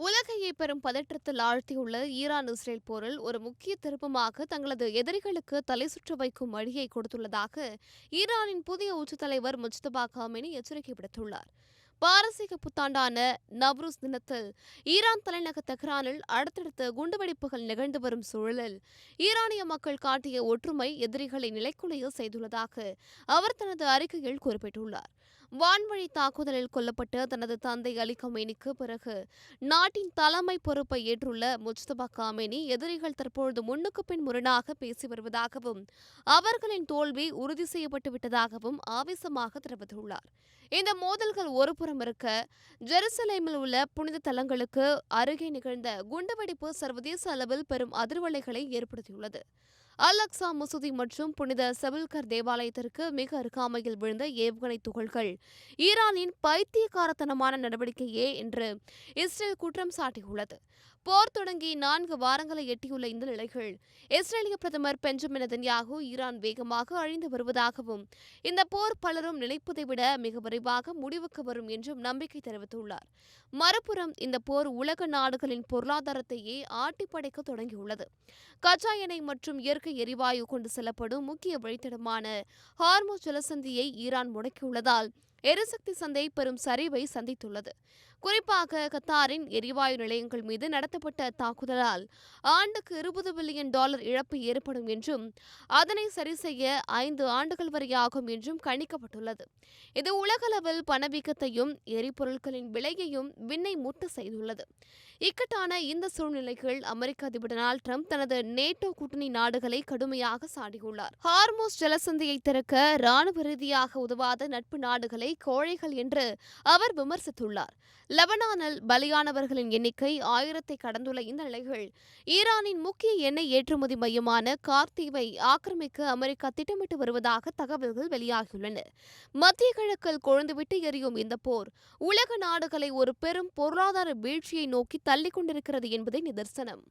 உலகையே பெரும் பதற்றத்தில் ஆழ்த்தியுள்ள Iran Israel போரில் ஒரு முக்கிய திருப்பமாக தங்களது எதிரிகளுக்கு தலை சுற்ற வைக்கும் வழியை கொடுத்துள்ளதாக ஈரானின் புதிய உச்சத் தலைவர் முஜ்தபா காமெனி எச்சரிக்கை விடுத்துள்ளார். பாரசீக புத்தாண்டான நவ்ருஸ் தினத்தில் ஈரான் தலைநகர் தெஹ்ரானில் அடுத்தடுத்த குண்டுவெடிப்புகள் நிகழ்ந்து வரும் சூழலில் ஈரானிய மக்கள் காட்டிய ஒற்றுமை எதிரிகளை நிலைக்குலைய செய்துள்ளதாக அவர் தனது அறிக்கையில் குறிப்பிட்டுள்ளார். வான்வழி தாக்குதலில் கொல்லப்பட்ட தனது தந்தை அலி கமேனிக்கு பிறகு நாட்டின் தலைமை பொறுப்பை ஏற்றுள்ள முஜ்தபா காமெனி எதிரிகள் தற்பொழுது முன்னுக்கு பின் முரணாக பேசி வருவதாகவும் அவர்களின் தோல்வி உறுதி செய்யப்பட்டு விட்டதாகவும் ஆவேசமாக தெரிவித்துள்ளார். இந்த மோதல்கள் ஒருபுறம் இருக்க, ஜெருசலேமில் உள்ள புனித தலங்களுக்கு அருகே நிகழ்ந்த குண்டுவெடிப்பு சர்வதேச அளவில் பெரும் அதிர்வலைகளை ஏற்படுத்தியுள்ளது. அல் அக்ஸா மசூதி மற்றும் புனித செபுல்கர் தேவாலயத்திற்கு மிக அருகாமையில் விழுந்த ஏவுகணை துகள்கள் ஈரானின் பைத்தியக்காரத்தனமான நடவடிக்கையே என்று இஸ்ரேல் குற்றம் சாட்டியுள்ளது. போர் தொடங்கி 4 வாரங்களை எட்டியுள்ள இந்த நிலையில் இஸ்ரேலிய பிரதமர் பெஞ்சமின் நெதன்யாகு ஈரான் வேகமாக அழிந்து வருவதாகவும் இந்த போர் பலரும் நினைப்பதை விட மிக விரைவாக முடிவுக்கு வரும் என்றும் நம்பிக்கை தெரிவித்துள்ளார். மறுபுறம் இந்த போர் உலக நாடுகளின் பொருளாதாரத்தையே ஆட்டிப்படைக்க தொடங்கியுள்ளது. கச்சா எண்ணெய் மற்றும் இயற்கை எரிவாயு கொண்டு செல்லப்படும் முக்கிய வழித்தடமான ஹார்முஸ் ஜலசந்தியை ஈரான் முடக்கியுள்ளதால் எரிசக்தி சந்தை பெரும் சரிவை சந்தித்துள்ளது. குறிப்பாக கத்தாரின் எரிவாயு நிலையங்கள் மீது நடத்தப்பட்ட தாக்குதலால் ஆண்டுக்கு $20 பில்லியன் இழப்பு ஏற்படும் என்றும் அதனை சரி செய்ய 5 ஆண்டுகள் வரை ஆகும் என்றும் கணிக்கப்பட்டுள்ளது. இது உலகளவில் பணவீக்கத்தையும் எரிபொருட்களின் விலையையும் விண்ணை முட்ட செய்துள்ளது. இக்கட்டான இந்த சூழ்நிலைகள் அமெரிக்க அதிபர் டொனால்ட் ட்ரம்ப் தனது நேட்டோ கூட்டணி நாடுகளை கடுமையாக சாடியுள்ளார். ஹார்முஸ் ஜலசந்தியை திறக்க ராணுவ ரீதியாக உதவாத நட்பு நாடுகளை கோழைகள் என்று அவர் விமர்சித்துள்ளார். லெபனானில் பலியானவர்களின் எண்ணிக்கை 1000-ஐ கடந்துள்ள இந்த நிலையில் ஈரானின் முக்கிய எண்ணெய் ஏற்றுமதி மையமான கார்த்தீவை ஆக்கிரமிக்க அமெரிக்கா திட்டமிட்டு வருவதாக தகவல்கள் வெளியாகியுள்ளன. மத்திய கிழக்கில் கொழுந்துவிட்டு எரியும் இந்த போர் உலக நாடுகளை ஒரு பெரும் பொருளாதார வீழ்ச்சியை நோக்கி தள்ளிக் கொண்டிருக்கிறது என்பதே நிதர்சனம்.